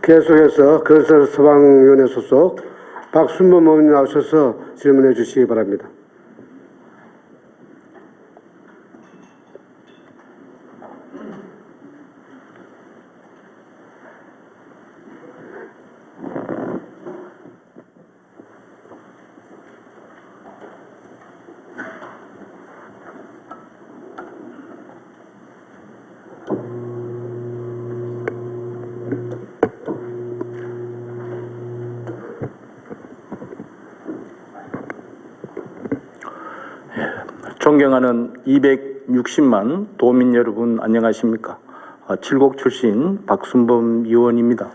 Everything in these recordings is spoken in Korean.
계속해서 건설소방위원회 소속 박순범 의원님 나오셔서 질문해 주시기 바랍니다. 존경하는 260만 도민 여러분 안녕하십니까? 칠곡 출신 박순범 의원입니다.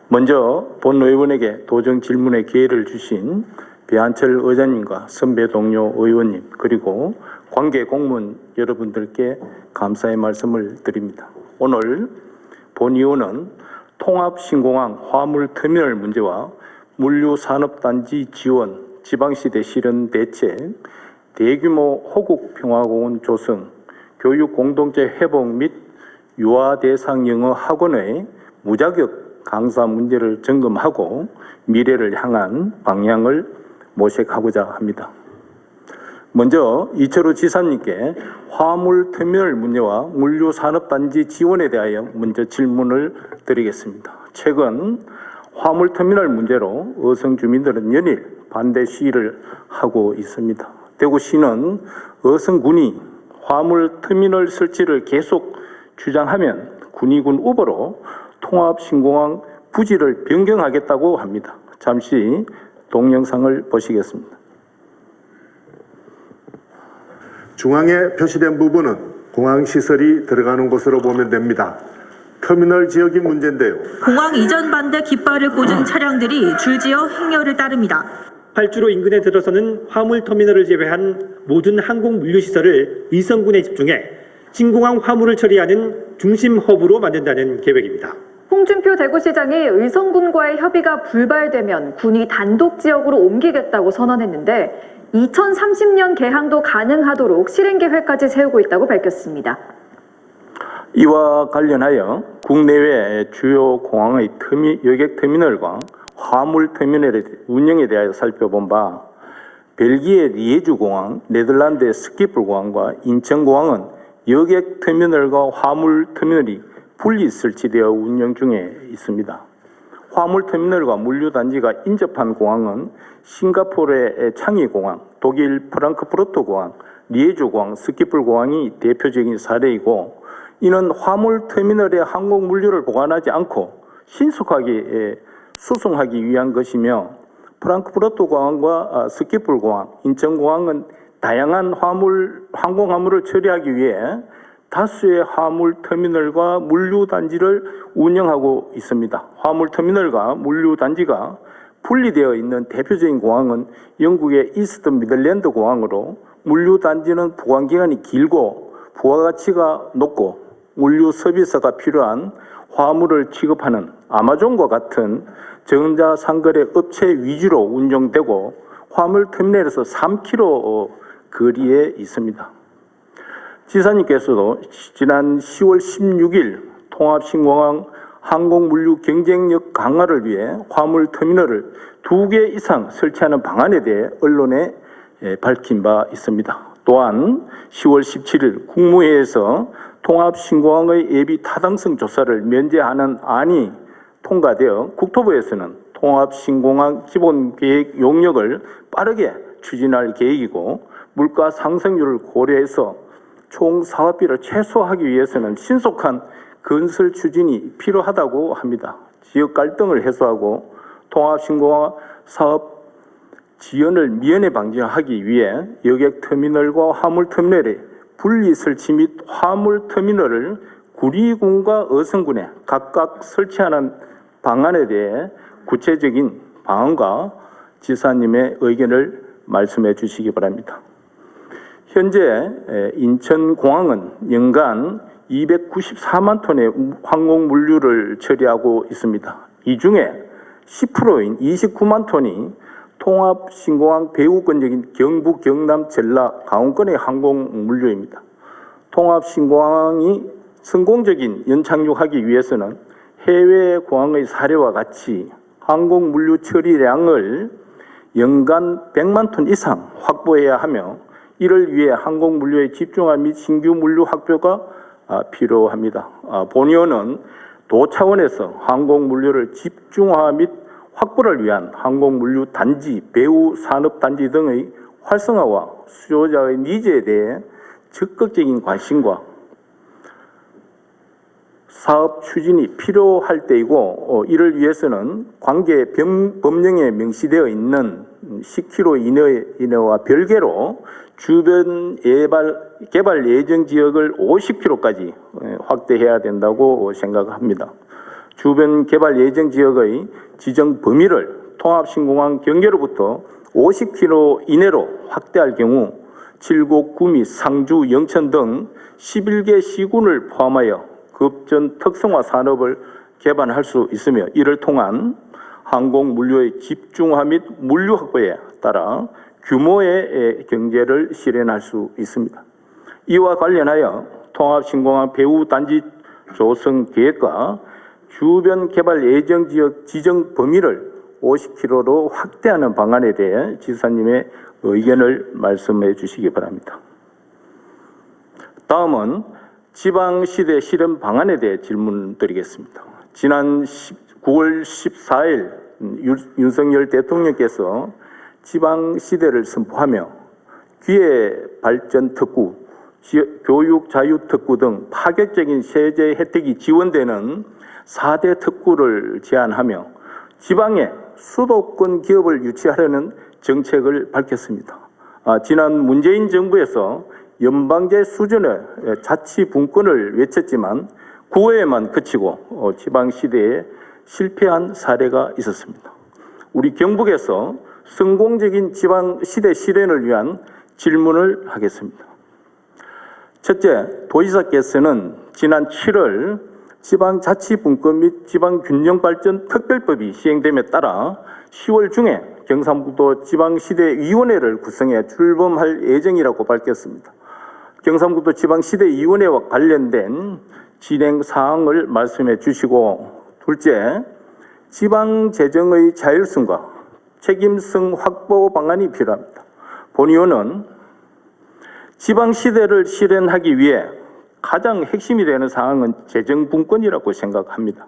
먼저 본 의원에게 도정 질문의 기회를 주신 배한철 의장님과 선배 동료 의원님 그리고 관계 공무원 여러분들께 감사의 말씀을 드립니다. 오늘 본 의원은 통합신공항 화물터미널 문제와 물류산업단지 지원, 지방시대 실현 대책, 대규모 호국평화공원 조성, 교육공동체 회복 및 유아 대상 영어 학원의 무자격 강사 문제를 점검하고 미래를 향한 방향을 모색하고자 합니다. 먼저 이철우 지사님께 화물터미널 문제와 물류산업단지 지원에 대하여 먼저 질문을 드리겠습니다. 최근 화물터미널 문제로 어성 주민들은 연일 반대 시위를 하고 있습니다. 대구시는 어성군이 화물터미널 설치를 계속 주장하면 군의군 우보로 통합신공항 부지를 변경하겠다고 합니다. 잠시 동영상을 보시겠습니다. 중앙에 표시된 부분은 공항시설이 들어가는 곳으로 보면 됩니다. 터미널 지역이 문제인데요. 공항 이전 반대 깃발을 꽂은 차량들이 줄지어 행렬을 따릅니다. 활주로 인근에 들어서는 화물터미널을 제외한 모든 항공 물류시설을 의성군에 집중해 신공항 화물을 처리하는 중심 허브로 만든다는 계획입니다. 홍준표 대구시장이 의성군과의 협의가 불발되면 군이 단독 지역으로 옮기겠다고 선언했는데 2030년 개항도 가능하도록 실행 계획까지 세우고 있다고 밝혔습니다. 이와 관련하여 국내외 주요 공항의 여객터미널과 화물터미널의 운영에 대하여 살펴본 바 벨기에 리에주공항, 네덜란드의 스키플공항과 인천공항은 여객터미널과 화물터미널이 분리 설치되어 운영 중에 있습니다. 화물터미널과 물류단지가 인접한 공항은 싱가포르의 창의공항, 독일 프랑크푸르트공항, 리에주공항, 스키플공항이 대표적인 사례이고 이는 화물터미널의 항공 물류를 보관하지 않고 신속하게 수송하기 위한 것이며 프랑크푸르트 공항과 스키플 공항, 인천공항은 다양한 항공화물을 처리하기 위해 다수의 화물터미널과 물류단지를 운영하고 있습니다. 화물터미널과 물류단지가 분리되어 있는 대표적인 공항은 영국의 이스트 미들랜드 공항으로 물류단지는 보관기간이 길고 부가가치가 높고 물류 서비스가 필요한 화물을 취급하는 아마존과 같은 전자상거래 업체 위주로 운영되고 화물터미널에서 3km 거리에 있습니다. 지사님께서도 지난 10월 16일 통합신공항 항공물류 경쟁력 강화를 위해 화물터미널을 2개 이상 설치하는 방안에 대해 언론에 밝힌 바 있습니다. 또한 10월 17일 국무회의에서 통합신공항의 예비 타당성 조사를 면제하는 안이 통과되어 국토부에서는 통합신공항 기본계획 용역을 빠르게 추진할 계획이고 물가 상승률을 고려해서 총 사업비를 최소화하기 위해서는 신속한 건설 추진이 필요하다고 합니다. 지역 갈등을 해소하고 통합신공항 사업 지연을 미연에 방지하기 위해 여객터미널과 화물터미널의 분리 설치 및 화물터미널을 구리군과 어성군에 각각 설치하는 방안에 대해 구체적인 방안과 지사님의 의견을 말씀해 주시기 바랍니다. 현재 인천공항은 연간 294만 톤의 항공 물류를 처리하고 있습니다. 이 중에 10%인 29만 톤이 통합신공항 배후권적인 경북, 경남, 전라, 강원권의 항공 물류입니다. 통합신공항이 성공적인 연착륙하기 위해서는 해외 공항의 사례와 같이 항공 물류 처리량을 연간 100만 톤 이상 확보해야 하며 이를 위해 항공 물류의 집중화 및 신규 물류 확보가 필요합니다. 본의원은 도 차원에서 항공 물류를 집중화 및 확보를 위한 항공 물류 단지, 배후 산업 단지 등의 활성화와 수요자의 니즈에 대해 적극적인 관심과 사업 추진이 필요할 때이고 이를 위해서는 관계 법령에 명시되어 있는 10km 이내와 별개로 주변 개발 예정 지역을 50km까지 확대해야 된다고 생각합니다. 주변 개발 예정 지역의 지정 범위를 통합신공항 경계로부터 50km 이내로 확대할 경우 칠곡, 구미, 상주, 영천 등 11개 시군을 포함하여 급전 특성화 산업을 개발할 수 있으며 이를 통한 항공 물류의 집중화 및 물류 확보에 따라 규모의 경제를 실현할 수 있습니다. 이와 관련하여 통합신공항 배후 단지 조성 계획과 주변 개발 예정 지역 지정 범위를 50km로 확대하는 방안에 대해 지사님의 의견을 말씀해 주시기 바랍니다. 다음은 지방시대 실현 방안에 대해 질문드리겠습니다. 지난 9월 14일 윤석열 대통령께서 지방시대를 선포하며 기회발전 특구, 교육 자유 특구 등 파격적인 세제 혜택이 지원되는 4대 특구를 제안하며 지방에 수도권 기업을 유치하려는 정책을 밝혔습니다. 지난 문재인 정부에서 연방제 수준의 자치분권을 외쳤지만 구호에만 그치고 지방시대에 실패한 사례가 있었습니다. 우리 경북에서 성공적인 지방시대 실현을 위한 질문을 하겠습니다. 첫째, 도지사께서는 지난 7월 지방자치분권 및 지방균형발전 특별법이 시행됨에 따라 10월 중에 경상북도 지방시대위원회를 구성해 출범할 예정이라고 밝혔습니다. 경상북도 지방시대위원회와 관련된 진행 사항을 말씀해 주시고, 둘째, 지방재정의 자율성과 책임성 확보 방안이 필요합니다. 본의원은 지방시대를 실현하기 위해 가장 핵심이 되는 사항은 재정분권이라고 생각합니다.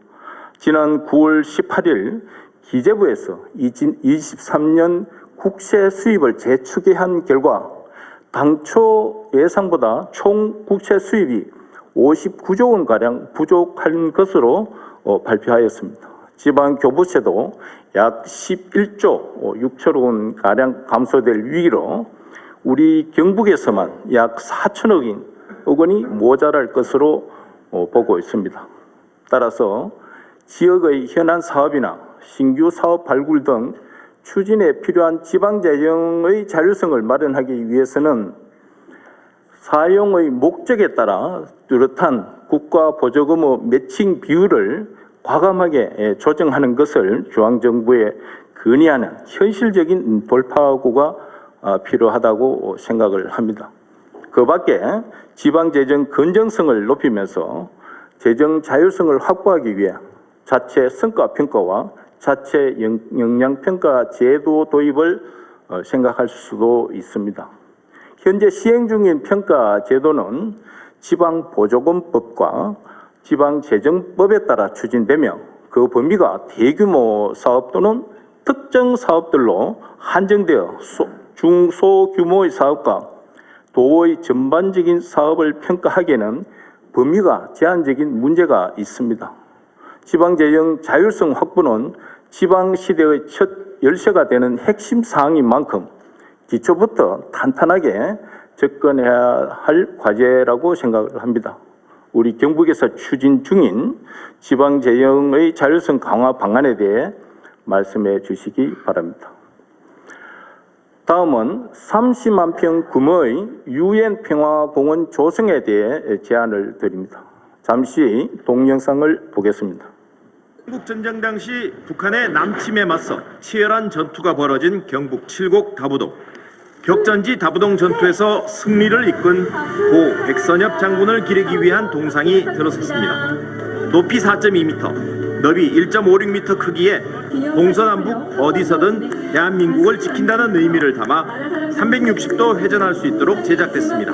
지난 9월 18일 기재부에서 2023년 국세 수입을 재추계한 결과 당초 예상보다 총 국세 수입이 59조 원가량 부족한 것으로 발표하였습니다. 지방교부세도 약 11조 6천억 원가량 감소될 위기로 우리 경북에서만 약 4천억 원이 모자랄 것으로 보고 있습니다. 따라서 지역의 현안 사업이나 신규 사업 발굴 등 추진에 필요한 지방재정의 자율성을 마련하기 위해서는 사용의 목적에 따라 뚜렷한 국가 보조금의 매칭 비율을 과감하게 조정하는 것을 중앙정부에 건의하는 현실적인 돌파구가 필요하다고 생각을 합니다. 그 밖에 지방재정 건전성을 높이면서 재정 자율성을 확보하기 위해 자체 성과평가와 자체 역량평가 제도 도입을 생각할 수도 있습니다. 현재 시행 중인 평가 제도는 지방보조금법과 지방재정법에 따라 추진되며 그 범위가 대규모 사업 또는 특정 사업들로 한정되어 중소규모의 사업과 도의 전반적인 사업을 평가하기에는 범위가 제한적인 문제가 있습니다. 지방재정 자율성 확보는 지방시대의 첫 열쇠가 되는 핵심 사항인 만큼 기초부터 탄탄하게 접근해야 할 과제라고 생각을 합니다. 우리 경북에서 추진 중인 지방재정의 자율성 강화 방안에 대해 말씀해 주시기 바랍니다. 다음은 30만 평 규모의 UN 평화공원 조성에 대해 제안을 드립니다. 잠시 동영상을 보겠습니다. 한국전쟁 당시 북한의 남침에 맞서 치열한 전투가 벌어진 경북 칠곡 다부동. 격전지 다부동 전투에서 승리를 이끈 고 백선엽 장군을 기리기 위한 동상이 들어섰습니다. 높이 4.2m, 너비 1.56m 크기에 동서남북 어디서든 대한민국을 지킨다는 의미를 담아 360도 회전할 수 있도록 제작됐습니다.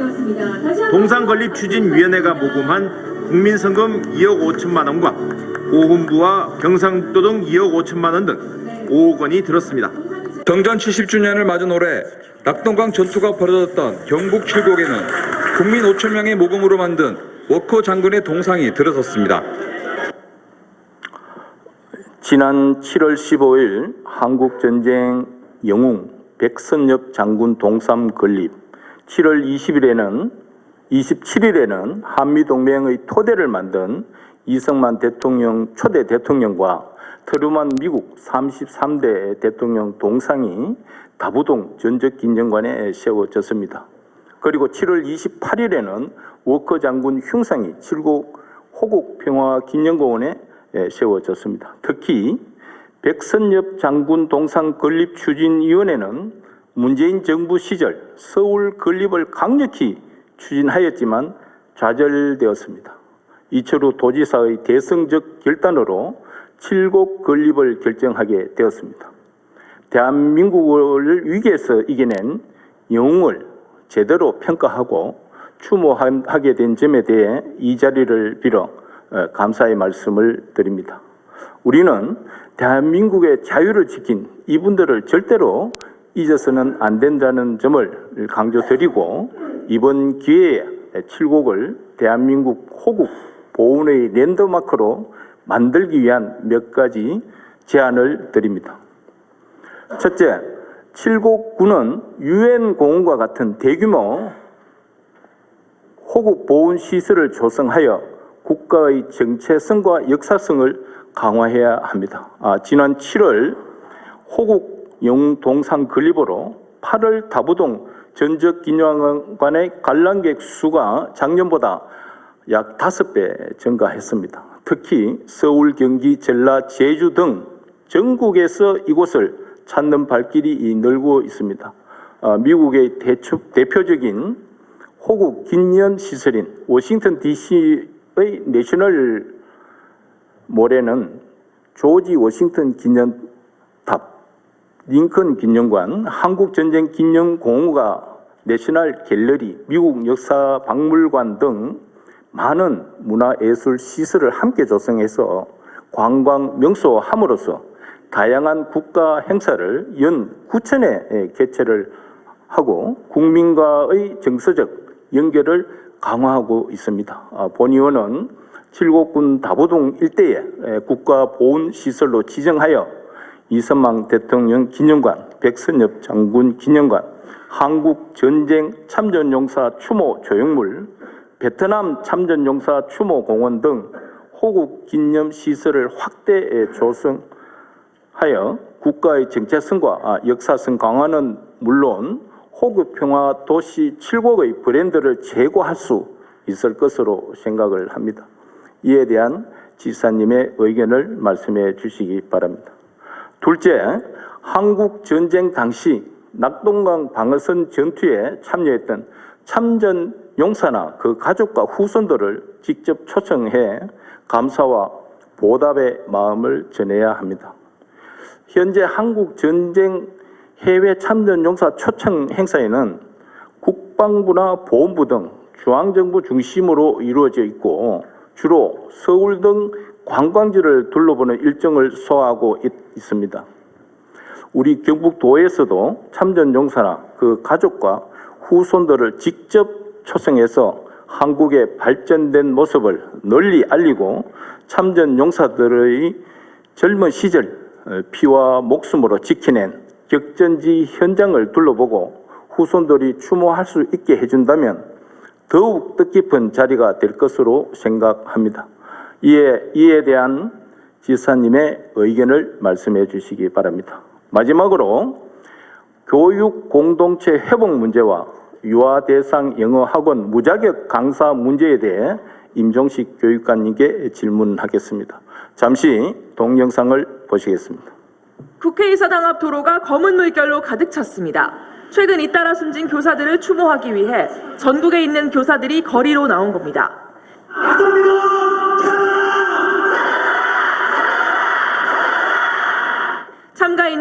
동상건립추진위원회가 모금한 국민성금 2억 5천만 원과 보훈부와 경상북도 등 2억 5천만 원 등 5억 원이 들었습니다. 정전 70주년을 맞은 올해 낙동강 전투가 벌어졌던 경북 칠곡에는 국민 5천 명의 모금으로 만든 워커 장군의 동상이 들어섰습니다. 지난 7월 15일 한국전쟁 영웅 백선엽 장군 동상 건립, 7월 27일에는 한미동맹의 토대를 만든 이승만 대통령 초대 대통령과 트루만 미국 33대 대통령 동상이 다부동 전적기념관에 세워졌습니다. 그리고 7월 28일에는 워커 장군 흉상이 칠곡 호국평화기념공원에 세워졌습니다. 특히 백선엽 장군 동상 건립 추진위원회는 문재인 정부 시절 서울 건립을 강력히 추진하였지만 좌절되었습니다. 이철우 도지사의 대승적 결단으로 칠곡 건립을 결정하게 되었습니다. 대한민국을 위기에서 이겨낸 영웅을 제대로 평가하고 추모하게 된 점에 대해 이 자리를 빌어 감사의 말씀을 드립니다. 우리는 대한민국의 자유를 지킨 이분들을 절대로 잊어서는 안 된다는 점을 강조드리고, 이번 기회에 칠곡을 대한민국 호국 보훈의 랜드마크로 만들기 위한 몇 가지 제안을 드립니다. 첫째, 칠곡군은 유엔 공원과 같은 대규모 호국 보훈 시설을 조성하여 국가의 정체성과 역사성을 강화해야 합니다. 지난 7월 호국 영웅 동상 건립으로 8월 다부동 전적기념관의 관람객 수가 작년보다 약 5배 증가했습니다. 특히 서울, 경기, 전라, 제주 등 전국에서 이곳을 찾는 발길이 늘고 있습니다. 미국의 대표적인 호국 기념 시설인 워싱턴 DC의 내셔널 몰에는 조지 워싱턴 기념탑, 링컨 기념관, 한국전쟁 기념공원과 내셔널 갤러리, 미국 역사 박물관 등 많은 문화예술 시설을 함께 조성해서 관광 명소함으로써 다양한 국가 행사를 연 9천회 개최를 하고 국민과의 정서적 연결을 강화하고 있습니다. 본 의원은 칠곡군 다부동 일대에 국가보훈시설로 지정하여 이선망 대통령 기념관, 백선엽 장군 기념관, 한국전쟁 참전용사 추모 조형물, 베트남 참전용사 추모 공원 등 호국 기념 시설을 확대 조성하여 국가의 정체성과 역사성 강화는 물론 호국 평화 도시 칠곡의 브랜드를 제고할 수 있을 것으로 생각을 합니다. 이에 대한 지사님의 의견을 말씀해 주시기 바랍니다. 둘째, 한국 전쟁 당시 낙동강 방어선 전투에 참여했던 참전 용사나 그 가족과 후손들을 직접 초청해 감사와 보답의 마음을 전해야 합니다. 현재 한국 전쟁 해외 참전 용사 초청 행사에는 국방부나 보훈부 등 중앙정부 중심으로 이루어져 있고, 주로 서울 등 관광지를 둘러보는 일정을 소화하고 있습니다. 우리 경북도에서도 참전 용사나 그 가족과 후손들을 직접 초청해서 한국의 발전된 모습을 널리 알리고 참전 용사들의 젊은 시절 피와 목숨으로 지켜낸 격전지 현장을 둘러보고 후손들이 추모할 수 있게 해준다면 더욱 뜻깊은 자리가 될 것으로 생각합니다. 이에 대한 지사님의 의견을 말씀해 주시기 바랍니다. 마지막으로 교육 공동체 회복 문제와 유아 대상 영어 학원 무자격 강사 문제에 대해 임종식 교육관님께 질문하겠습니다. 잠시 동영상을 보시겠습니다. 국회의사당 앞 도로가 검은 물결로 가득 찼습니다. 최근 잇따라 숨진 교사들을 추모하기 위해 전국에 있는 교사들이 거리로 나온 겁니다.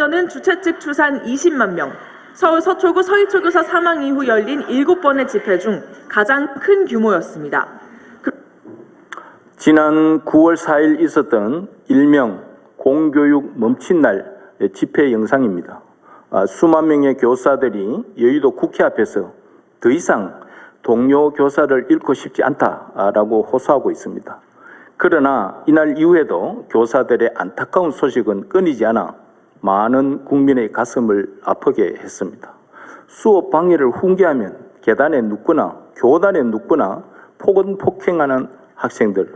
터미널은 주최 측 추산 20만 명, 서울 서초구 서희초교사 사망 이후 열린 7번의 집회 중 가장 큰 규모였습니다. 지난 9월 4일 있었던 일명 공교육 멈춘 날 집회 영상입니다. 수만 명의 교사들이 여의도 국회 앞에서 더 이상 동료 교사를 잃고 싶지 않다라고 호소하고 있습니다. 그러나 이날 이후에도 교사들의 안타까운 소식은 끊이지 않아 많은 국민의 가슴을 아프게 했습니다. 수업 방해를 훈계하면 계단에 눕거나 교단에 눕거나 폭언폭행하는 학생들,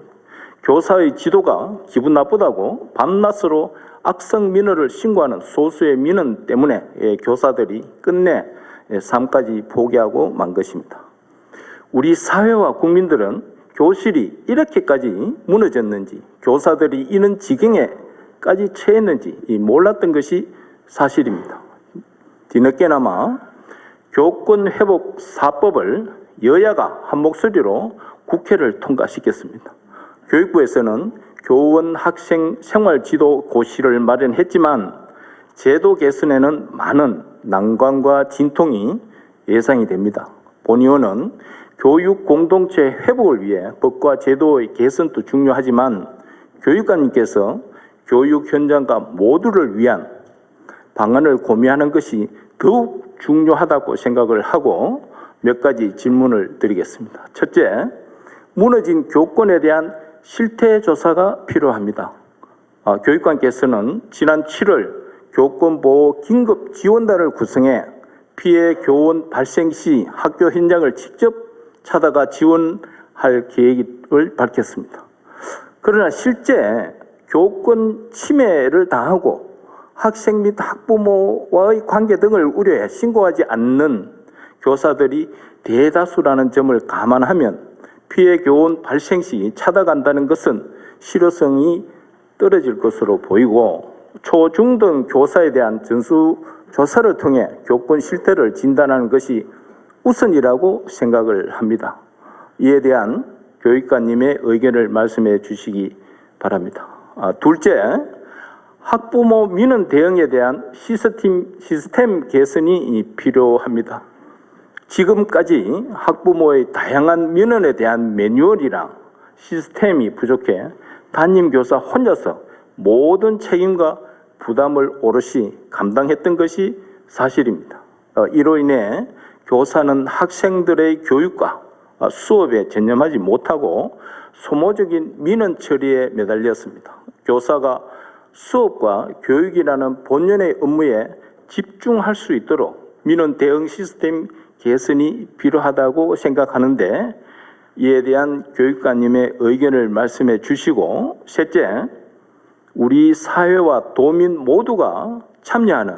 교사의 지도가 기분 나쁘다고 밤낮으로 악성 민원을 신고하는 소수의 민원 때문에 교사들이 끝내 삶까지 포기하고 만 것입니다. 우리 사회와 국민들은 교실이 이렇게까지 무너졌는지, 교사들이 이런 지경에까지 처했는지 몰랐던 것이 사실입니다. 뒤늦게나마 교권회복 4법을 여야가 한 목소리로 국회를 통과시켰습니다. 교육부에서는 교원 학생 생활지도 고시를 마련했지만 제도 개선에는 많은 난관과 진통이 예상이 됩니다. 본 의원은 교육 공동체 회복을 위해 법과 제도의 개선도 중요하지만 교육감님께서 교육 현장과 모두를 위한 방안을 고민하는 것이 더욱 중요하다고 생각을 하고 몇 가지 질문을 드리겠습니다. 첫째, 무너진 교권에 대한 실태조사가 필요합니다. 교육감께서는 지난 7월 교권보호 긴급지원단을 구성해 피해 교원 발생 시 학교 현장을 직접 찾아가 지원할 계획을 밝혔습니다. 그러나 실제 교권 침해를 당하고 학생 및 학부모와의 관계 등을 우려해 신고하지 않는 교사들이 대다수라는 점을 감안하면 피해 교원 발생 시 찾아간다는 것은 실효성이 떨어질 것으로 보이고 초, 중 등 교사에 대한 전수조사를 통해 교권 실태를 진단하는 것이 우선이라고 생각을 합니다. 이에 대한 교육감님의 의견을 말씀해 주시기 바랍니다. 둘째, 학부모 민원 대응에 대한 시스템 개선이 필요합니다. 지금까지 학부모의 다양한 민원에 대한 매뉴얼이랑 시스템이 부족해 담임교사 혼자서 모든 책임과 부담을 오롯이 감당했던 것이 사실입니다. 이로 인해 교사는 학생들의 교육과 수업에 전념하지 못하고 소모적인 민원 처리에 매달렸습니다. 교사가 수업과 교육이라는 본연의 업무에 집중할 수 있도록 민원 대응 시스템 개선이 필요하다고 생각하는데 이에 대한 교육감님의 의견을 말씀해 주시고, 셋째, 우리 사회와 도민 모두가 참여하는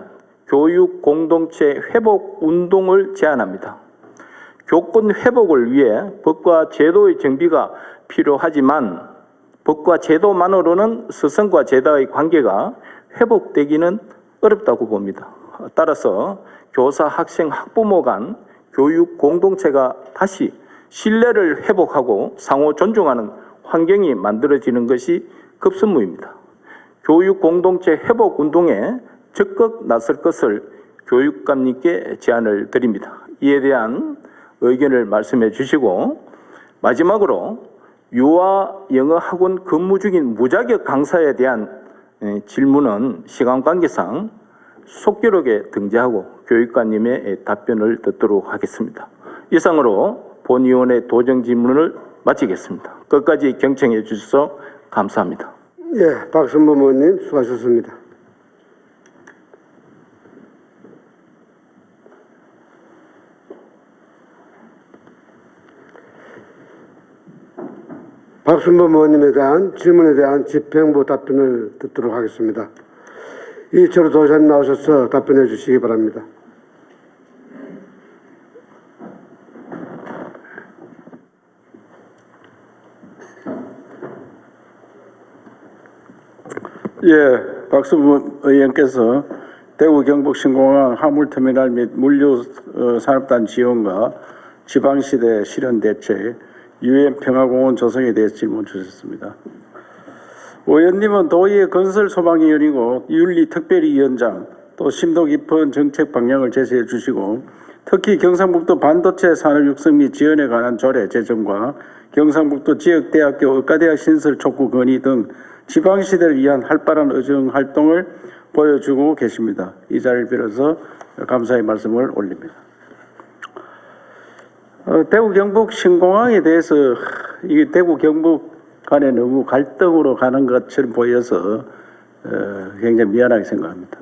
교육 공동체 회복 운동을 제안합니다. 교권 회복을 위해 법과 제도의 정비가 필요하지만 법과 제도만으로는 스승과 제자의 관계가 회복되기는 어렵다고 봅니다. 따라서 교사, 학생, 학부모 간 교육 공동체가 다시 신뢰를 회복하고 상호 존중하는 환경이 만들어지는 것이 급선무입니다. 교육 공동체 회복 운동에 적극 나설 것을 교육감님께 제안을 드립니다. 이에 대한 의견을 말씀해 주시고, 마지막으로 유아 영어 학원 근무 중인 무자격 강사에 대한 질문은 시간 관계상 속기록에 등재하고 교육감님의 답변을 듣도록 하겠습니다. 이상으로 본 의원의 도정 질문을 마치겠습니다. 끝까지 경청해 주셔서 감사합니다. 예, 박순범 의원님 수고하셨습니다. 박순범 의원님에 대한 질문에 대한 집행부 답변을 듣도록 하겠습니다. 이철우 도지사님 나오셔서 답변해 주시기 바랍니다. 예, 박순범 의원께서 대구 경북 신공항 화물터미널 및 물류산업단 지원과 지방시대 실현 대책, UN 평화공원 조성에 대해서 질문 주셨습니다. 의원님은 도의회 건설 소방위원이고 윤리특별위원장, 또 심도 깊은 정책 방향을 제시해 주시고 특히 경상북도 반도체 산업 육성 및 지원에 관한 조례 제정과 경상북도 지역대학교 의과대학 신설 촉구 건의 등 지방시대를 위한 활발한 의정 활동을 보여주고 계십니다. 이 자리를 빌어서 감사의 말씀을 올립니다. 대구 경북 신공항에 대해서 이게 대구 경북 간에 너무 갈등으로 가는 것처럼 보여서 굉장히 미안하게 생각합니다.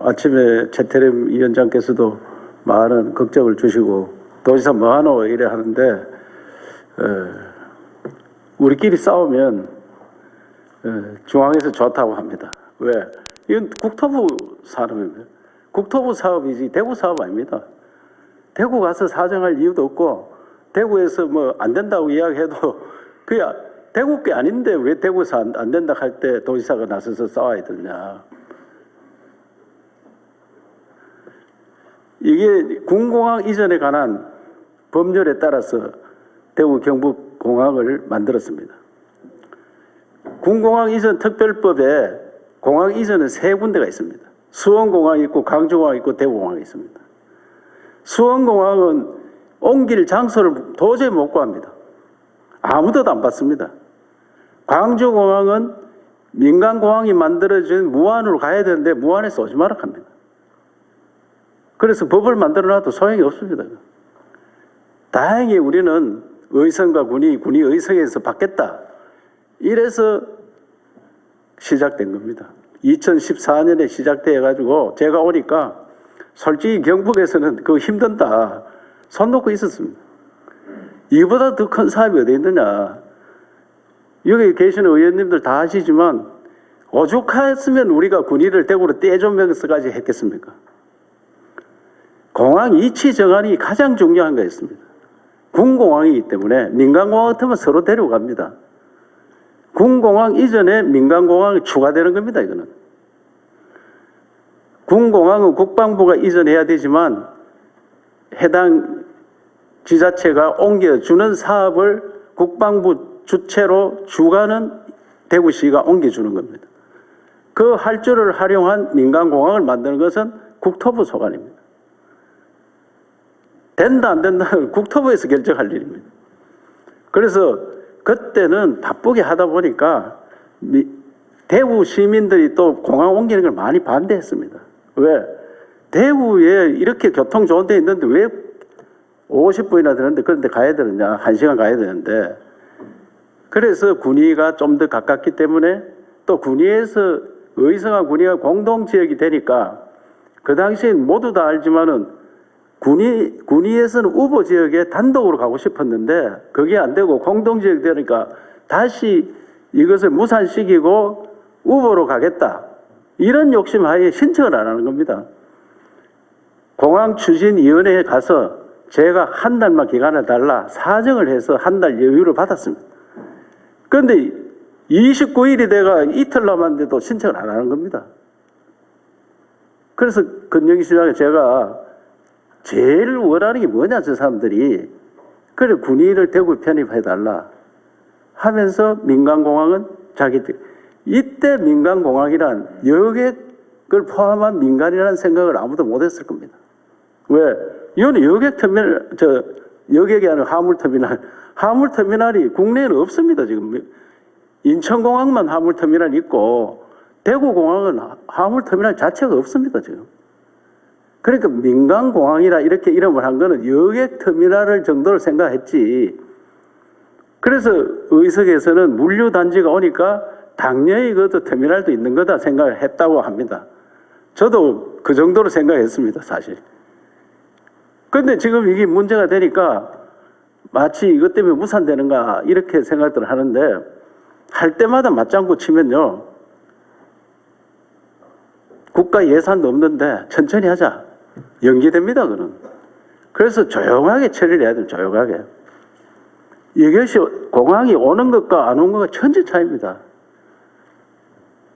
아침에 최태림 위원장께서도 많은 걱정을 주시고 도지사 뭐하노 이래 하는데 우리끼리 싸우면 중앙에서 좋다고 합니다. 왜? 이건 국토부 산업입니다. 국토부 사업이지 대구 사업 아닙니다. 대구 가서 사정할 이유도 없고 대구에서 뭐 안 된다고 이야기해도 그야 대구 게 아닌데 왜 대구에서 안 된다 할 때 도지사가 나서서 싸워야 되냐. 이게 군공항 이전에 관한 법률에 따라서 대구 경북공항을 만들었습니다. 군공항 이전 특별법에 공항 이전은 3군데가 있습니다. 수원공항이 있고 광주공항이 있고 대구공항이 있습니다. 수원공항은 옮길 장소를 도저히 못 구합니다. 아무도 안 받습니다. 광주공항은 민간공항이 만들어진 무안으로 가야 되는데 무안에서 오지 마라 합니다. 그래서 법을 만들어놔도 소용이 없습니다. 다행히 우리는 의성과 군이 의성에서 받겠다. 이래서 시작된 겁니다. 2014년에 시작돼가지고 제가 오니까 솔직히 경북에서는 그거 힘든다. 손 놓고 있었습니다. 이보다 더 큰 사업이 어디 있느냐. 여기 계시는 의원님들 다 아시지만 오죽했으면 우리가 군의를 대구로 떼주면서까지 했겠습니까? 공항 이치 정안이 가장 중요한 거였습니다. 군공항이기 때문에 민간공항 같으면 서로 데려갑니다. 군공항 이전에 민간공항이 추가되는 겁니다. 이거는. 군공항은 국방부가 이전해야 되지만 해당 지자체가 옮겨주는 사업을 국방부 주체로 주관은 대구시가 옮겨주는 겁니다. 그 할줄을 활용한 민간공항을 만드는 것은 국토부 소관입니다. 된다 안 된다는 국토부에서 결정할 일입니다. 그래서 그때는 바쁘게 하다 보니까 대구 시민들이 또 공항 옮기는 걸 많이 반대했습니다. 왜? 대구에 이렇게 교통 좋은 데 있는데 왜 50분이나 되는데 그런데 가야 되느냐. 1시간 가야 되는데. 그래서 군위가 좀 더 가깝기 때문에 또 군위에서 의성과 군위가 공동지역이 되니까 그 당시엔 모두 다 알지만은 군위에서는 우보 지역에 단독으로 가고 싶었는데 그게 안 되고 공동지역이 되니까 다시 이것을 무산시키고 우보로 가겠다. 이런 욕심 하에 신청을 안 하는 겁니다. 공항추진위원회에 가서 제가 한 달만 기간을 달라 사정을 해서 한 달 여유를 받았습니다. 그런데 29일이 돼가 이틀 남았는데도 신청을 안 하는 겁니다. 그래서 건영희 시장에 제가 제일 원하는 게 뭐냐, 저 사람들이. 그래, 군의를 대구 편입해달라 하면서 민간공항은 자기들. 이때 민간공항이란 여객을 포함한 민간이라는 생각을 아무도 못했을 겁니다. 왜? 이거는 여객터미널, 여객이 아니라 화물터미널. 화물터미널이 국내에는 없습니다, 지금. 인천공항만 화물터미널이 있고, 대구공항은 화물터미널 자체가 없습니다, 지금. 그러니까 민간공항이라 이렇게 이름을 한 거는 여객터미널을 정도로 생각했지. 그래서 의석에서는 물류단지가 오니까 당연히 그것도 터미널도 있는 거다 생각을 했다고 합니다. 저도 그 정도로 생각했습니다, 사실. 그런데 지금 이게 문제가 되니까 마치 이것 때문에 무산되는가 이렇게 생각들을 하는데 할 때마다 맞장구 치면요. 국가 예산도 없는데 천천히 하자. 연기됩니다, 그는. 그래서 조용하게 처리를 해야 돼요, 조용하게. 이것이 공항이 오는 것과 안 오는 것과 천지 차이입니다.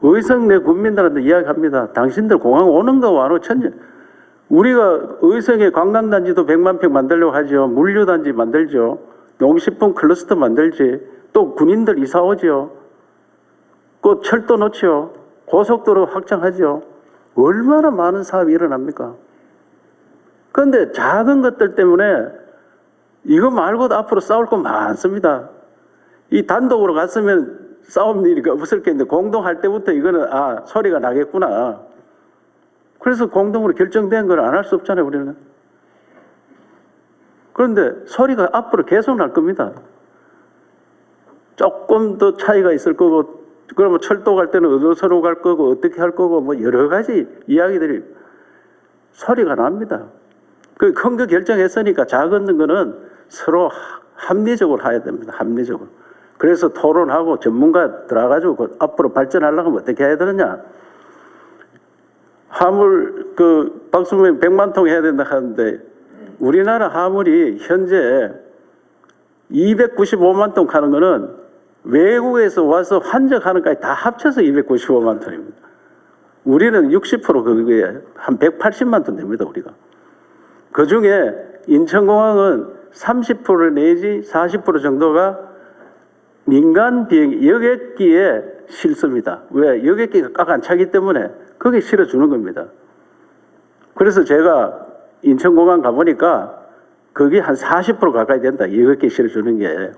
의성 내 군민들한테 이야기합니다. 당신들 공항 오는 거와 안 오는 천지. 우리가 의성에 관광단지도 100만 평 만들려고 하죠. 물류단지 만들죠. 농식품 클러스터 만들지. 또 군인들 이사 오죠. 그 철도 놓죠. 고속도로 확장하죠. 얼마나 많은 사업이 일어납니까? 그런데 작은 것들 때문에 이거 말고도 앞으로 싸울 거 많습니다. 이 단독으로 갔으면 싸움 일이 없었겠는데 공동할 때부터 이거는 소리가 나겠구나. 그래서 공동으로 결정된 걸 안 할 수 없잖아요, 우리는. 그런데 소리가 앞으로 계속 날 겁니다. 조금 더 차이가 있을 거고, 그러면 철도 갈 때는 어디서로 갈 거고, 어떻게 할 거고, 뭐 여러 가지 이야기들이 소리가 납니다. 그 큰 거 결정했으니까 작은 거는 서로 합리적으로 해야 됩니다. 합리적으로. 그래서 토론하고 전문가 들어가지고 그 앞으로 발전하려고 하면 어떻게 해야 되느냐. 화물, 박수민 100만 통 해야 된다 하는데, 우리나라 화물이 현재 295만 톤 가는 거는 외국에서 와서 환적하는 까지 다 합쳐서 295만 톤입니다. 우리는 60% 그게 한 180만 톤 됩니다, 우리가. 그 중에 인천공항은 30% 내지 40% 정도가 민간 비행, 여객기에 실습니다. 왜? 여객기가 꽉 안 차기 때문에 거기에 실어주는 겁니다. 그래서 제가 인천공항 가보니까 거기 한 40% 가까이 된다. 여객기 실어주는 게.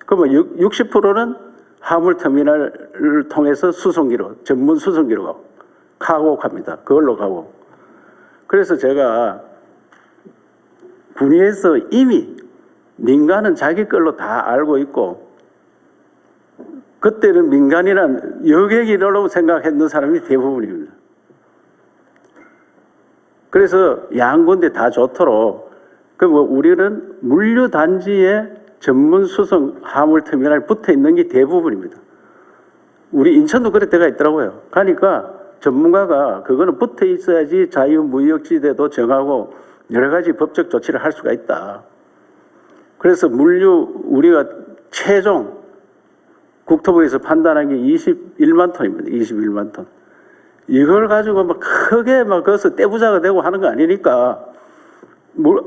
그러면 60%는 화물터미널을 통해서 수송기로, 전문 수송기로 가고, 카고 갑니다. 그걸로 가고. 그래서 제가 군위에서 이미 민간은 자기 걸로 다 알고 있고, 그때는 민간이란 여객이라고 생각했는 사람이 대부분입니다. 그래서 양군데 다 좋도록, 우리는 물류단지에 전문 수송 화물터미널 붙어 있는 게 대부분입니다. 우리 인천도 그럴 때가 있더라고요. 가니까 전문가가 그거는 붙어 있어야지 자유무역지대도 정하고 여러 가지 법적 조치를 할 수가 있다. 그래서 우리가 최종 국토부에서 판단한 게 21만 톤입니다. 21만 톤. 이걸 가지고 막 크게 막 거기서 떼부자가 되고 하는 거 아니니까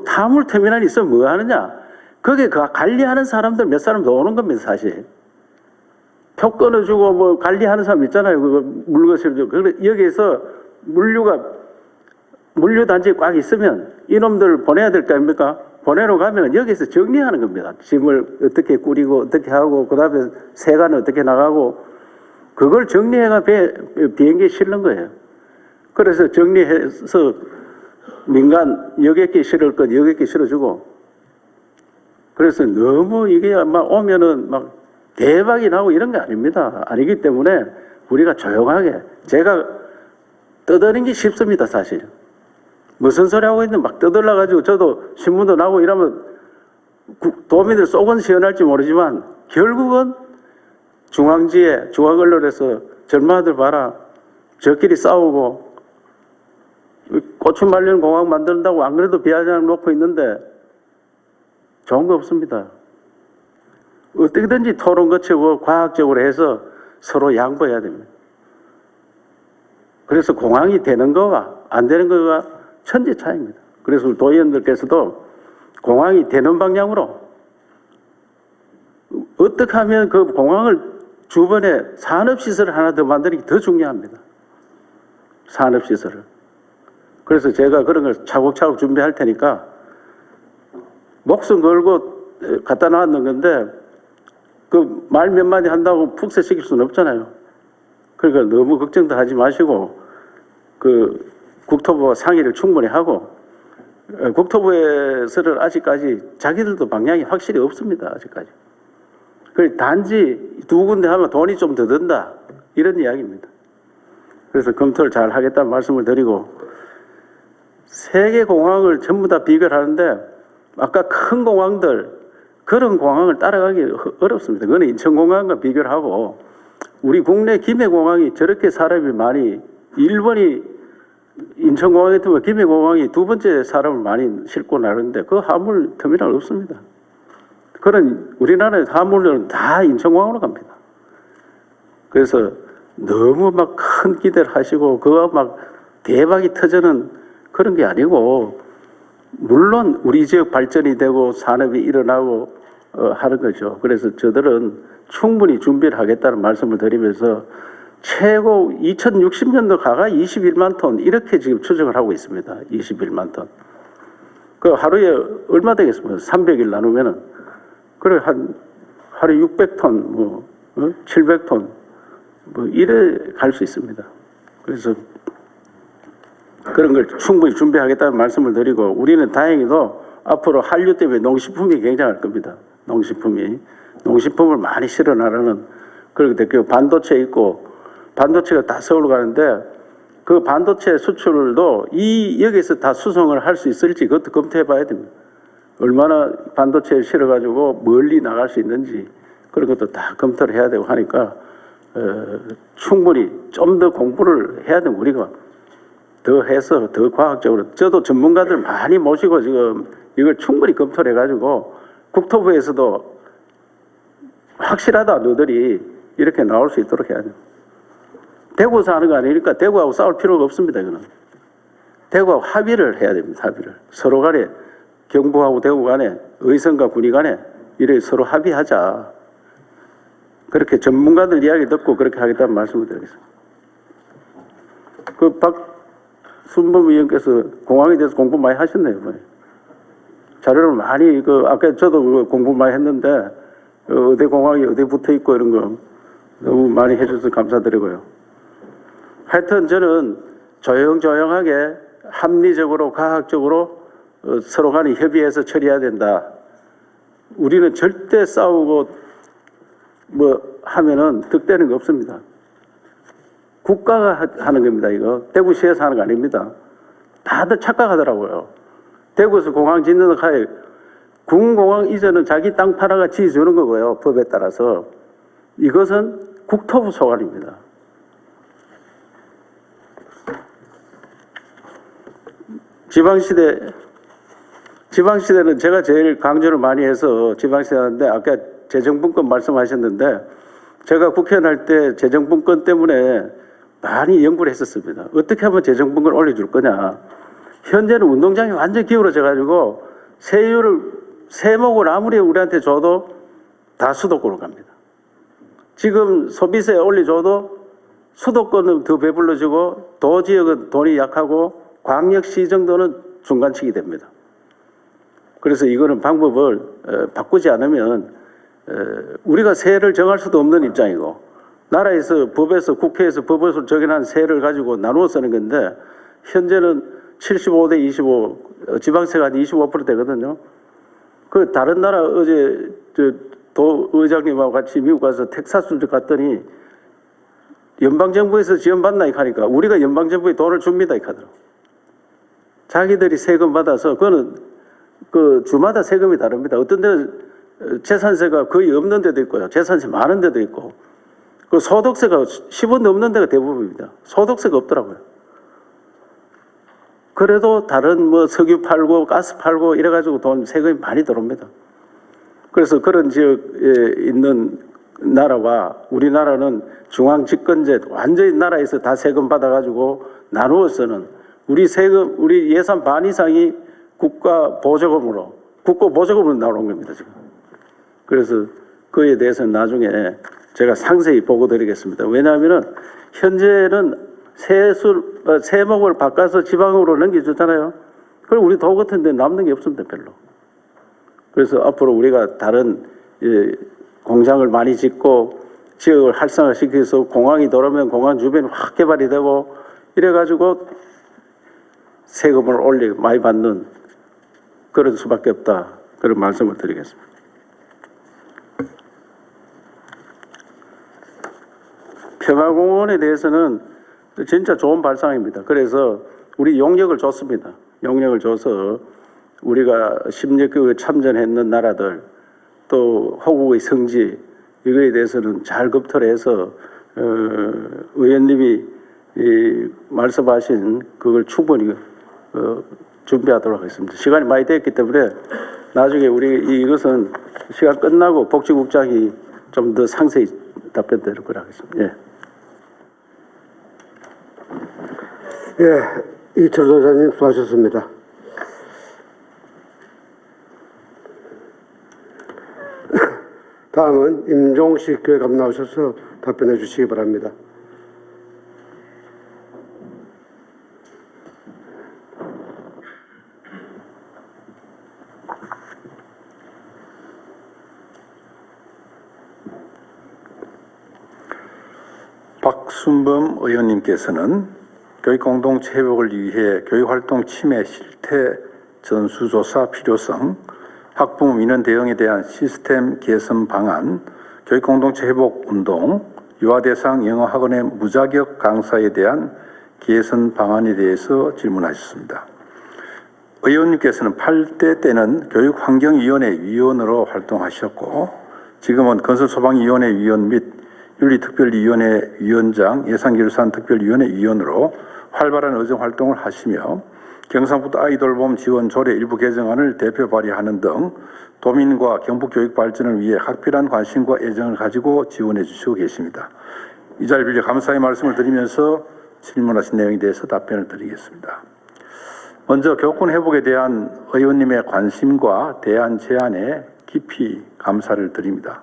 화물터미널이 있으면 뭐 하느냐? 거기에 관리하는 사람들 몇 사람 더 오는 겁니다, 사실. 표 끊어주고 뭐 관리하는 사람 있잖아요. 그거 물건 실어주고. 그래 여기에서 물류단지에 꽉 있으면 이놈들 보내야 될 거 아닙니까? 보내러 가면 여기서 정리하는 겁니다. 짐을 어떻게 꾸리고 어떻게 하고 그다음에 세관은 어떻게 나가고 그걸 정리해가 비행기에 실는 거예요. 그래서 정리해서 민간 여객기 실을 건 여객기 실어주고 그래서 너무 이게 막 오면은 막 대박이 나고 이런 게 아닙니다. 아니기 때문에 우리가 조용하게 제가 떠드는 게 쉽습니다, 사실. 무슨 소리 하고 있는데 막 떠들러가지고 저도 신문도 나고 이러면 도민들 속은 시원할지 모르지만 결국은 중앙지에 중앙언론에서 젊은이들 봐라 저끼리 싸우고 고추 말리는 공항 만든다고 안 그래도 비아장 놓고 있는데 좋은 거 없습니다. 어떻게든지 토론 거치고 과학적으로 해서 서로 양보해야 됩니다. 그래서 공항이 되는 거와 안 되는 거가 천지 차이입니다. 그래서 도의원들께서도 공항이 되는 방향으로 어떻게 하면 그 공항을 주변에 산업시설을 하나 더 만드는 게 더 중요합니다. 산업시설을. 그래서 제가 그런 걸 차곡차곡 준비할 테니까 목숨 걸고 갖다 놨는 건데 그 말 몇 마디 한다고 푹세시킬 수는 없잖아요. 그러니까 너무 걱정도 하지 마시고 그 국토부와 상의를 충분히 하고 국토부에서는 아직까지 자기들도 방향이 확실히 없습니다. 아직까지. 그래서 단지 두 군데 하면 돈이 좀 더 든다. 이런 이야기입니다. 그래서 검토를 잘 하겠다는 말씀을 드리고 세계 공항을 전부 다 비교하는데 아까 큰 공항들 그런 공항을 따라가기 어렵습니다. 그거는 인천공항과 비교를 하고 우리 국내 김해공항이 저렇게 사람이 많이 일본이 인천공항에 뜨면 김해공항이 두 번째 사람을 많이 싣고 나르는데 그 화물 터미널 없습니다. 그런 우리나라의 화물은 다 인천공항으로 갑니다. 그래서 너무 막 큰 기대를 하시고 그거 막 대박이 터지는 그런 게 아니고 물론 우리 지역 발전이 되고 산업이 일어나고 하는 거죠. 그래서 저들은 충분히 준비를 하겠다는 말씀을 드리면서 최고 2060년도 가가 21만 톤 이렇게 지금 추정을 하고 있습니다. 21만 톤. 그 하루에 얼마 되겠습니까? 300일 나누면은 그래 한 하루에 600톤 뭐 700톤 뭐 이래 갈 수 있습니다. 그래서 그런 걸 충분히 준비하겠다는 말씀을 드리고 우리는 다행히도 앞으로 한류 때문에 농식품이 굉장할 겁니다. 농식품을 많이 실어나가는 그렇게 됐고 반도체 있고 반도체가 다 서울로 가는데 그 반도체 수출도 여기서 다 수송을 할 수 있을지 그것도 검토해 봐야 됩니다. 얼마나 반도체를 실어가지고 멀리 나갈 수 있는지 그런 것도 다 검토를 해야 되고 하니까 충분히 좀 더 공부를 해야 됩니다. 우리가 더 해서 더 과학적으로 저도 전문가들 많이 모시고 지금 이걸 충분히 검토를 해가지고 국토부에서도 확실하다 너들이 이렇게 나올 수 있도록 해야 돼요. 대구에서 하는 거 아니니까 대구하고 싸울 필요가 없습니다. 이거는 대구하고 합의를 해야 됩니다. 합의를 서로 간에 경북하고 대구 간에 의성과 군이 간에 이렇게 서로 합의하자. 그렇게 전문가들 이야기 듣고 그렇게 하겠다는 말씀을 드리겠습니다. 그 박순범 의원께서 공항에 대해서 공부 많이 하셨네요. 자료를 많이 아까 저도 공부 많이 했는데 어디 공항이 어디 붙어 있고 이런 거 너무 많이 해주셔서 감사드리고요. 하여튼 저는 조용조용하게 합리적으로 과학적으로 서로 간에 협의해서 처리해야 된다. 우리는 절대 싸우고 뭐 하면은 득되는 게 없습니다. 국가가 하는 겁니다. 이거 대구시에서 하는 거 아닙니다. 다들 착각하더라고요. 대구에서 공항 짓는 하에 군공항 이전은 자기 땅 팔아가 지어주는 거고요. 법에 따라서 이것은 국토부 소관입니다. 지방시대는 제가 제일 강조를 많이 해서 지방시대인데 아까 재정분권 말씀하셨는데 제가 국회의원 할 때 재정분권 때문에 많이 연구를 했었습니다. 어떻게 하면 재정분권을 올려줄 거냐. 현재는 운동장이 완전히 기울어져 가지고 세목을 아무리 우리한테 줘도 다 수도권으로 갑니다. 지금 소비세 올려줘도 수도권은 더 배불러지고 도지역은 돈이 약하고 광역시 정도는 중간치기 됩니다. 그래서 이거는 방법을 바꾸지 않으면 우리가 세를 정할 수도 없는 입장이고 나라에서 법에서 국회에서 법에서 정해놓은 세를 가지고 나누어 쓰는 건데 현재는 75대 25 지방세가 한 25% 되거든요. 그 다른 나라 어제 도 의장님하고 같이 미국 가서 텍사스 갔더니 연방정부에서 지원받나 이렇게 하니까 우리가 연방정부에 돈을 줍니다 이렇게 하더라고요. 자기들이 세금 받아서 그거는 그 주마다 세금이 다릅니다. 어떤 데는 재산세가 거의 없는 데도 있고요. 재산세 많은 데도 있고 그 소득세가 10원 넘는 데가 대부분입니다. 소득세가 없더라고요. 그래도 다른 뭐 석유 팔고 가스 팔고 이래가지고 돈 세금이 많이 들어옵니다. 그래서 그런 지역에 있는 나라와 우리나라는 중앙집권제 완전히 나라에서 다 세금 받아가지고 나누어서는 우리 예산 반 이상이 국가 보조금으로 나오는 겁니다 지금. 그래서 그에 대해서는 나중에 제가 상세히 보고 드리겠습니다. 왜냐하면은 현재는 세목을 바꿔서 지방으로 넘겨주잖아요. 그럼 우리 도 같은 데 남는 게 없습니다 별로. 그래서 앞으로 우리가 다른 공장을 많이 짓고 지역을 활성화시켜서 공항이 들어오면 공항 주변이 확 개발이 되고 이래가지고 세금을 많이 받는 그런 수밖에 없다. 그런 말씀을 드리겠습니다. 평화공원에 대해서는 진짜 좋은 발상입니다. 그래서 우리 용역을 줬습니다. 용역을 줘서 우리가 16개국에 참전했는 나라들 또 호국의 성지 이거에 대해서는 잘 검토를 해서 의원님이 말씀하신 그걸 충분히 준비하도록 하겠습니다. 시간이 많이 됐기 때문에 나중에 우리 이것은 시간 끝나고 복지국장이 좀 더 상세히 답변 드릴 거라 하겠습니다. 예. 예, 이철 도사님 수고하셨습니다. 다음은 임종식 교회감 나오셔서 답변해 주시기 바랍니다. 박순범 의원님께서는 교육공동체 회복을 위해 교육활동 침해 실태 전수조사 필요성, 학부모 민원 대응에 대한 시스템 개선 방안, 교육공동체 회복 운동, 유아대상 영어학원의 무자격 강사에 대한 개선 방안에 대해서 질문하셨습니다. 의원님께서는 8대 때는 교육환경위원회 위원으로 활동하셨고 지금은 건설소방위원회 위원 및 윤리특별위원회 위원장, 예산결산특별위원회 위원으로 활발한 의정활동을 하시며 경상북도 아이돌봄 지원 조례 일부 개정안을 대표 발의하는 등 도민과 경북 교육 발전을 위해 각별한 관심과 애정을 가지고 지원해 주시고 계십니다. 이 자리를 빌려 감사의 말씀을 드리면서 질문하신 내용에 대해서 답변을 드리겠습니다. 먼저 교권 회복에 대한 의원님의 관심과 대안 제안에 깊이 감사를 드립니다.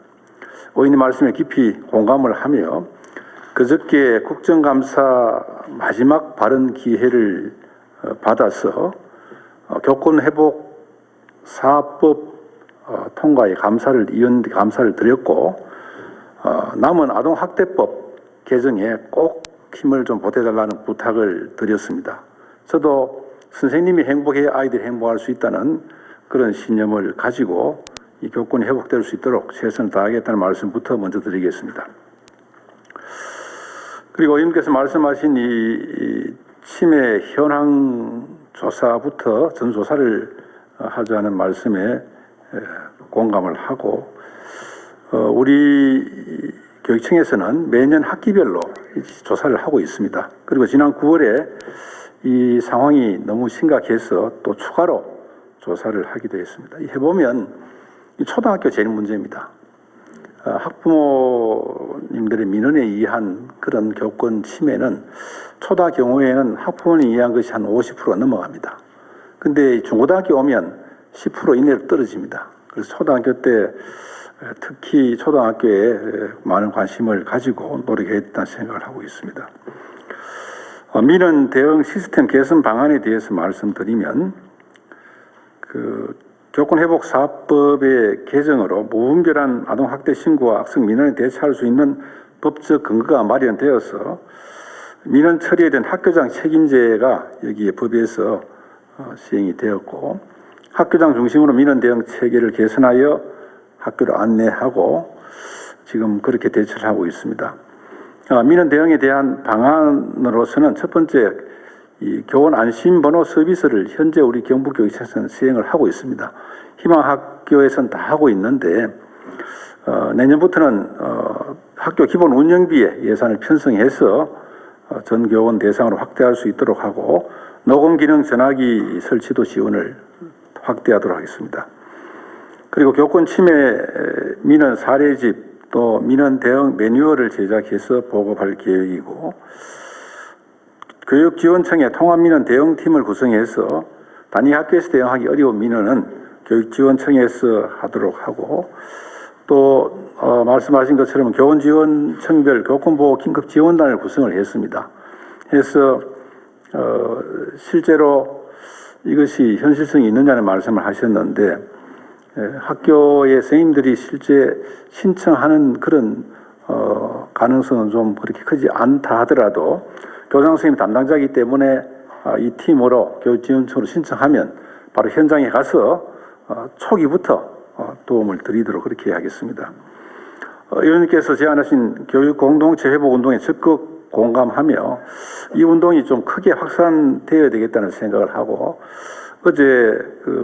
의원님 말씀에 깊이 공감을 하며 그저께 국정감사 마지막 발언 기회를 받아서 교권 회복 사업법 통과에 감사를 드렸고 남은 아동학대법 개정에 꼭 힘을 좀 보태달라는 부탁을 드렸습니다. 저도 선생님이 행복해야 아이들이 행복할 수 있다는 그런 신념을 가지고 이 교권이 회복될 수 있도록 최선을 다하겠다는 말씀부터 먼저 드리겠습니다. 그리고 의원님께서 말씀하신 이 치매 현황 조사부터 전조사를 하자는 말씀에 공감을 하고 우리 교육청에서는 매년 학기별로 조사를 하고 있습니다. 그리고 지난 9월에 이 상황이 너무 심각해서 또 추가로 조사를 하기도 했습니다. 해보면 이 초등학교 제일 문제입니다. 학부모님들의 민원에 의한 그런 교권 침해는 초등 경우에는 학부모님이 의한 것이 한 50% 넘어갑니다. 근데 중고등학교 오면 10% 이내로 떨어집니다. 그래서 초등학교 때 특히 초등학교에 많은 관심을 가지고 노력해야 된다는 생각을 하고 있습니다. 민원 대응 시스템 개선 방안에 대해서 말씀드리면 교권 회복 사업법의 개정으로 무분별한 아동학대 신고와 학생 민원에 대처할 수 있는 법적 근거가 마련되어서 민원 처리에 대한 학교장 책임제가 여기에 법에서 시행이 되었고 학교장 중심으로 민원 대응 체계를 개선하여 학교를 안내하고 지금 그렇게 대처를 하고 있습니다. 민원 대응에 대한 방안으로서는 첫 번째 이 교원 안심번호 서비스를 현재 우리 경북교육청에서는 시행을 하고 있습니다. 희망학교에서는 다 하고 있는데 내년부터는 학교 기본 운영비에 예산을 편성해서 전 교원 대상으로 확대할 수 있도록 하고 녹음기능 전화기 설치도 지원을 확대하도록 하겠습니다. 그리고 교권 침해 민원 사례집 또 민원 대응 매뉴얼을 제작해서 보급할 계획이고 교육지원청의 통합민원 대응팀을 구성해서 단위 학교에서 대응하기 어려운 민원은 교육지원청에서 하도록 하고 또 말씀하신 것처럼 교원지원청별 교권보호 긴급지원단을 구성을 했습니다. 해서 실제로 이것이 현실성이 있느냐는 말씀을 하셨는데 학교의 선생님들이 실제 신청하는 그런 가능성은 좀 그렇게 크지 않다 하더라도 교장 선생님 담당자이기 때문에 이 팀으로 교육지원청으로 신청하면 바로 현장에 가서 초기부터 도움을 드리도록 그렇게 하겠습니다. 의원님께서 제안하신 교육 공동체 회복 운동에 적극 공감하며 이 운동이 좀 크게 확산되어야 되겠다는 생각을 하고 어제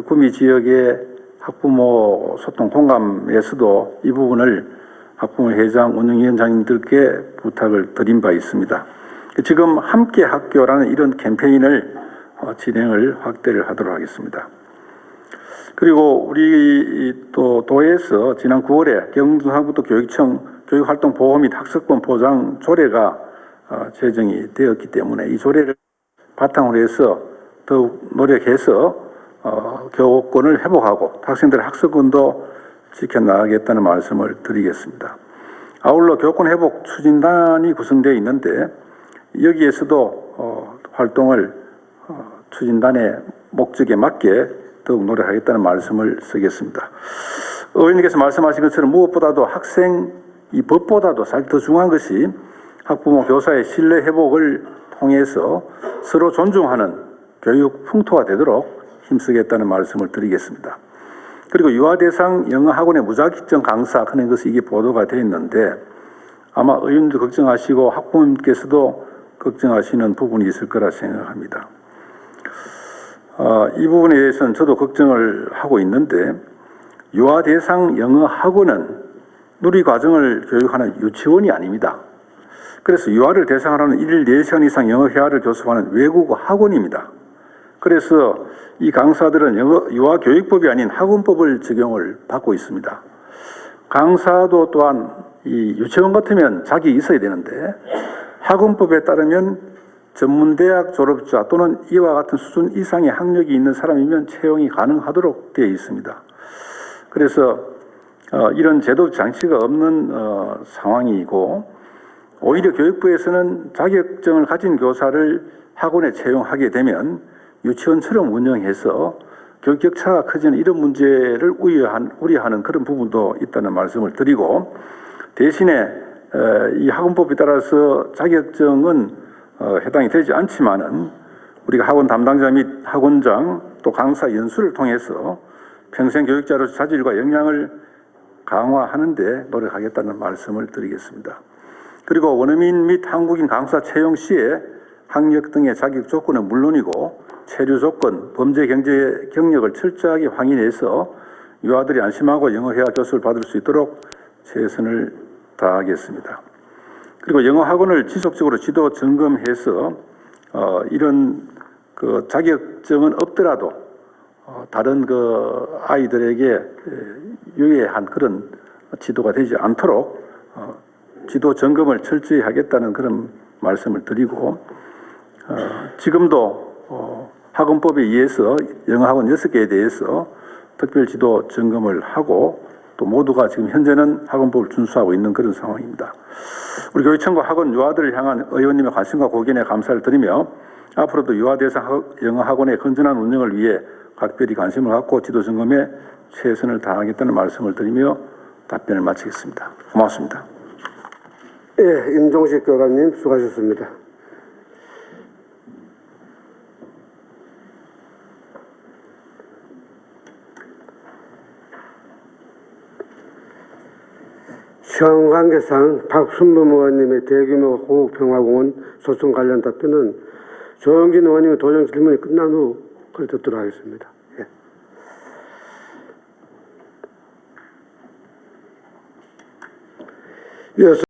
구미 지역의 학부모 소통 공감에서도 이 부분을 학부모 회장 운영위원장님들께 부탁을 드린 바 있습니다. 지금 함께 학교라는 이런 캠페인을 진행을 확대를 하도록 하겠습니다. 그리고 우리 또 도에서 지난 9월에 경상북도 교육청 교육활동보호 및 학습권 보장 조례가 제정이 되었기 때문에 이 조례를 바탕으로 해서 더욱 노력해서 교권을 회복하고 학생들의 학습권도 지켜나가겠다는 말씀을 드리겠습니다. 아울러 교권 회복 추진단이 구성되어 있는데 여기에서도 활동을 추진단의 목적에 맞게 더욱 노력하겠다는 말씀을 쓰겠습니다. 의원님께서 말씀하신 것처럼 무엇보다도 학생 이 법보다도 사실 더 중요한 것이 학부모 교사의 신뢰 회복을 통해서 서로 존중하는 교육 풍토가 되도록 힘쓰겠다는 말씀을 드리겠습니다. 그리고 유아 대상 영어 학원의 무작정 강사하는 것이 이게 보도가 되어 있는데 아마 의원님도 걱정하시고 학부모님께서도 걱정하시는 부분이 있을 거라 생각합니다. 이 부분에 대해서는 저도 걱정을 하고 있는데 유아 대상 영어 학원은 누리 과정을 교육하는 유치원이 아닙니다. 그래서 유아를 대상으로 하는 1일 4시간 이상 영어 회화를 교습하는 외국어 학원입니다. 그래서 이 강사들은 유아 교육법이 아닌 학원법을 적용을 받고 있습니다. 강사도 또한 이 유치원 같으면 자격이 있어야 되는데 학원법에 따르면 전문대학 졸업자 또는 이와 같은 수준 이상의 학력이 있는 사람이면 채용이 가능하도록 되어 있습니다. 그래서 이런 제도 장치가 없는 상황이고 오히려 교육부에서는 자격증을 가진 교사를 학원에 채용하게 되면 유치원처럼 운영해서 교육 격차가 커지는 이런 문제를 우려하는 그런 부분도 있다는 말씀을 드리고 대신에 이 학원법에 따라서 자격증은 해당이 되지 않지만은 우리가 학원 담당자 및 학원장 또 강사 연수를 통해서 평생 교육자로서 자질과 역량을 강화하는 데 노력하겠다는 말씀을 드리겠습니다. 그리고 원어민 및 한국인 강사 채용 시에 학력 등의 자격 조건은 물론이고 체류 조건, 범죄 경제 경력을 철저하게 확인해서 유아들이 안심하고 영어 회화 교습을 받을 수 있도록 최선을 다하겠습니다. 그리고 영어 학원을 지속적으로 지도 점검해서 이런 그 자격증은 없더라도 다른 그 아이들에게 유해한 그런 지도가 되지 않도록 지도 점검을 철저히 하겠다는 그런 말씀을 드리고 지금도 학원법에 의해서 영어 학원 6개에 대해서 특별 지도 점검을 하고 또 모두가 지금 현재는 학원법을 준수하고 있는 그런 상황입니다. 우리 교육청과 학원 유아들을 향한 의원님의 관심과 고견에 감사를 드리며 앞으로도 유아 대상 영어 학원의 건전한 운영을 위해 각별히 관심을 갖고 지도 점검에 최선을 다하겠다는 말씀을 드리며 답변을 마치겠습니다. 고맙습니다. 예, 임종식 교감님 수고하셨습니다. 시간 관계상 박순범 의원님의 대규모 호국평화공원 소송 관련 답변은 조영진 의원님의 도정 질문이 끝난 후 듣도록 하겠습니다. 예. 이어서